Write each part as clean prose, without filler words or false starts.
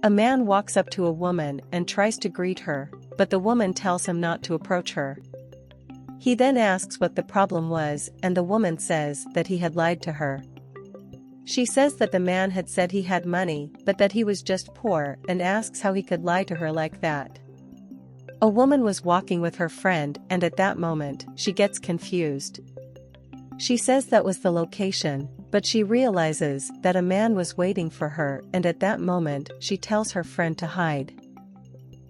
A man walks up to a woman and tries to greet her, but the woman tells him not to approach her. He then asks what the problem was, and the woman says that he had lied to her. She says that the man had said he had money, but that he was just poor, and asks how he could lie to her like that. A woman was walking with her friend, and at that moment, she gets confused. She says that was the location, but she realizes that a man was waiting for her, and at that moment, she tells her friend to hide.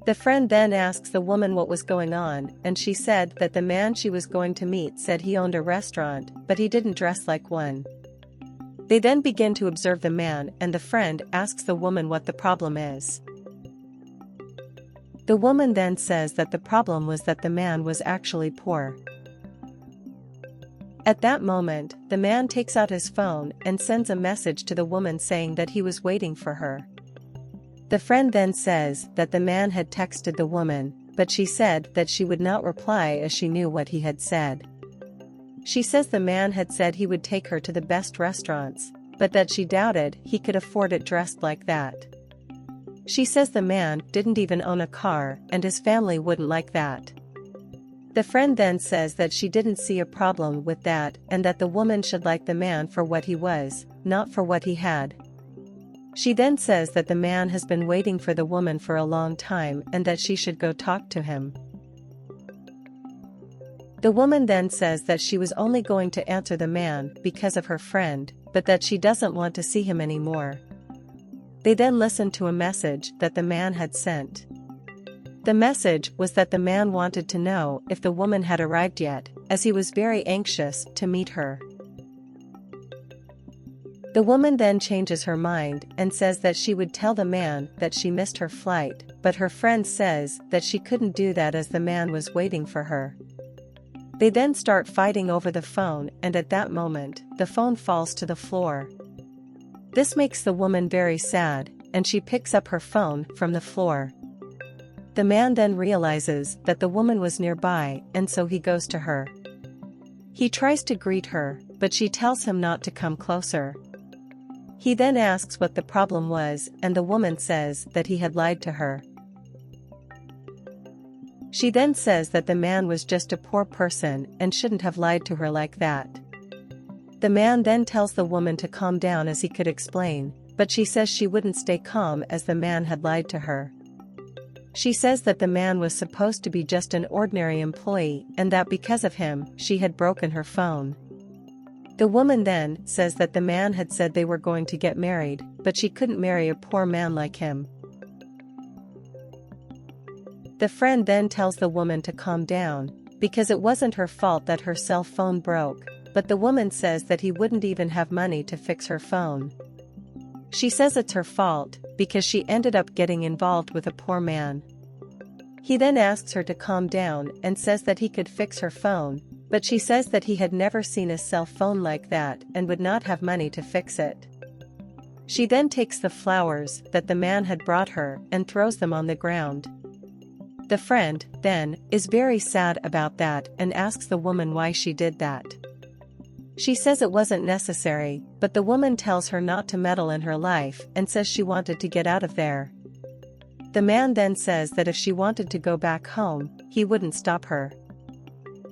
The friend then asks the woman what was going on, and she said that the man she was going to meet said he owned a restaurant, but he didn't dress like one. They then begin to observe the man, and the friend asks the woman what the problem is. The woman then says that the problem was that the man was actually poor. At that moment, the man takes out his phone and sends a message to the woman saying that he was waiting for her. The friend then says that the man had texted the woman, but she said that she would not reply as she knew what he had said. She says the man had said he would take her to the best restaurants, but that she doubted he could afford it dressed like that. She says the man didn't even own a car, and his family wouldn't like that. The friend then says that she didn't see a problem with that, and that the woman should like the man for what he was, not for what he had. She then says that the man has been waiting for the woman for a long time and that she should go talk to him. The woman then says that she was only going to answer the man because of her friend, but that she doesn't want to see him anymore. They then listen to a message that the man had sent. The message was that the man wanted to know if the woman had arrived yet, as he was very anxious to meet her. The woman then changes her mind and says that she would tell the man that she missed her flight, but her friend says that she couldn't do that as the man was waiting for her. They then start fighting over the phone, and at that moment, the phone falls to the floor. This makes the woman very sad, and she picks up her phone from the floor. The man then realizes that the woman was nearby, and so he goes to her. He tries to greet her, but she tells him not to come closer. He then asks what the problem was, and the woman says that he had lied to her. She then says that the man was just a poor person and shouldn't have lied to her like that. The man then tells the woman to calm down as he could explain, but she says she wouldn't stay calm as the man had lied to her. She says that the man was supposed to be just an ordinary employee and that because of him, she had broken her phone. The woman then says that the man had said they were going to get married, but she couldn't marry a poor man like him. The friend then tells the woman to calm down, because it wasn't her fault that her cell phone broke, but the woman says that he wouldn't even have money to fix her phone. She says it's her fault, because she ended up getting involved with a poor man. He then asks her to calm down and says that he could fix her phone, but she says that he had never seen a cell phone like that and would not have money to fix it. She then takes the flowers that the man had brought her and throws them on the ground. The friend, then, is very sad about that and asks the woman why she did that. She says it wasn't necessary, but the woman tells her not to meddle in her life and says she wanted to get out of there. The man then says that if she wanted to go back home, he wouldn't stop her.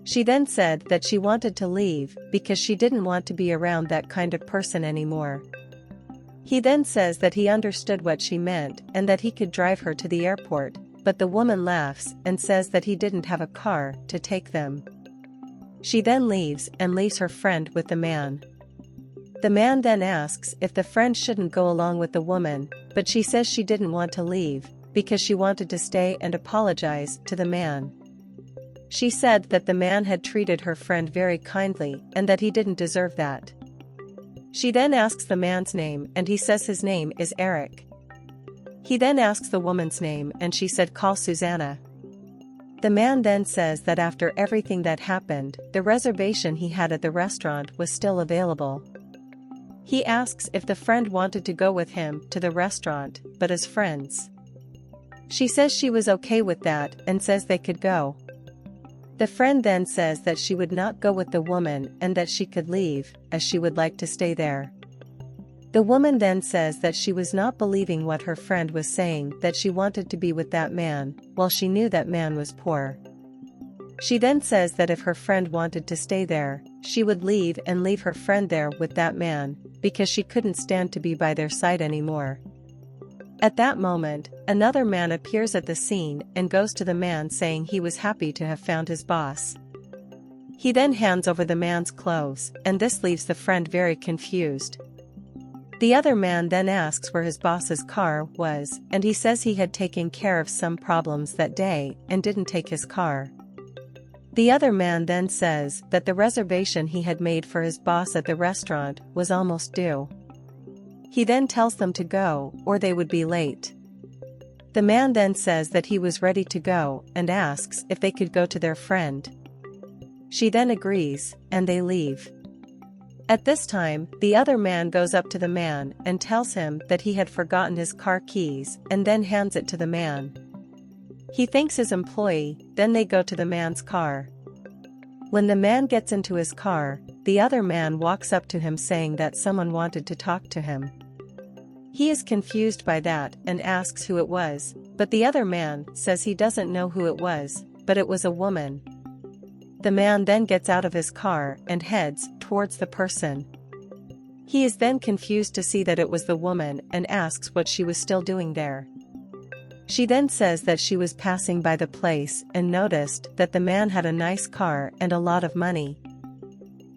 She then said that she wanted to leave because she didn't want to be around that kind of person anymore. He then says that he understood what she meant and that he could drive her to the airport, but the woman laughs and says that he didn't have a car to take them. She then leaves and leaves her friend with the man. The man then asks if the friend shouldn't go along with the woman, but she says she didn't want to leave because she wanted to stay and apologize to the man. She said that the man had treated her friend very kindly and that he didn't deserve that. She then asks the man's name and he says his name is Eric. He then asks the woman's name and she said call Susanna. The man then says that after everything that happened, the reservation he had at the restaurant was still available. He asks if the friend wanted to go with him to the restaurant, but as friends. She says she was okay with that and says they could go. The friend then says that she would not go with the woman and that she could leave, as she would like to stay there. The woman then says that she was not believing what her friend was saying, that she wanted to be with that man, while she knew that man was poor. She then says that if her friend wanted to stay there, she would leave and leave her friend there with that man, because she couldn't stand to be by their side anymore. At that moment, another man appears at the scene and goes to the man saying he was happy to have found his boss. He then hands over the man's clothes, and this leaves the friend very confused. The other man then asks where his boss's car was, and he says he had taken care of some problems that day and didn't take his car. The other man then says that the reservation he had made for his boss at the restaurant was almost due. He then tells them to go, or they would be late. The man then says that he was ready to go and asks if they could go to their friend. She then agrees, and they leave. At this time, the other man goes up to the man and tells him that he had forgotten his car keys and then hands it to the man. He thanks his employee, then they go to the man's car. When the man gets into his car, the other man walks up to him saying that someone wanted to talk to him. He is confused by that and asks who it was, but the other man says he doesn't know who it was, but it was a woman. The man then gets out of his car and heads towards the person. He is then confused to see that it was the woman and asks what she was still doing there. She then says that she was passing by the place and noticed that the man had a nice car and a lot of money.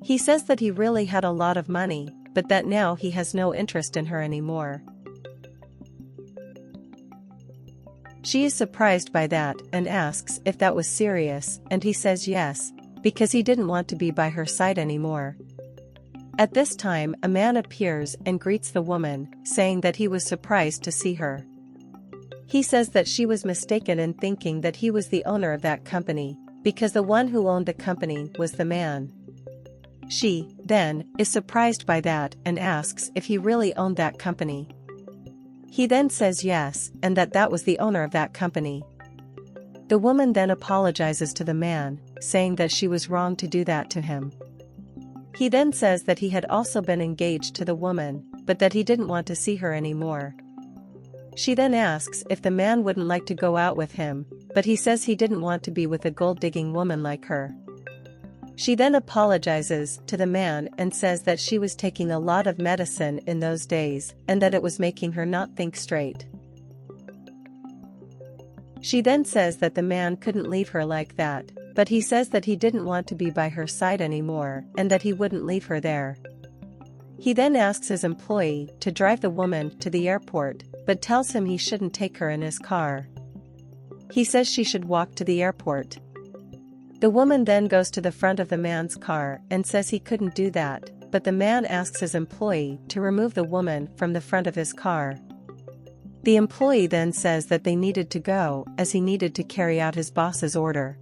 He says that he really had a lot of money, but that now he has no interest in her anymore. She is surprised by that and asks if that was serious, and he says yes, because he didn't want to be by her side anymore. At this time, a man appears and greets the woman, saying that he was surprised to see her. He says that she was mistaken in thinking that he was the owner of that company, because the one who owned the company was the man. She, then, is surprised by that and asks if he really owned that company. He then says yes, and that that was the owner of that company. The woman then apologizes to the man, saying that she was wrong to do that to him. He then says that he had also been engaged to the woman, but that he didn't want to see her anymore. She then asks if the man wouldn't like to go out with him, but he says he didn't want to be with a gold-digging woman like her. She then apologizes to the man and says that she was taking a lot of medicine in those days and that it was making her not think straight. She then says that the man couldn't leave her like that, but he says that he didn't want to be by her side anymore and that he wouldn't leave her there. He then asks his employee to drive the woman to the airport, but tells him he shouldn't take her in his car. He says she should walk to the airport. The woman then goes to the front of the man's car and says he couldn't do that, but the man asks his employee to remove the woman from the front of his car. The employee then says that they needed to go as he needed to carry out his boss's order.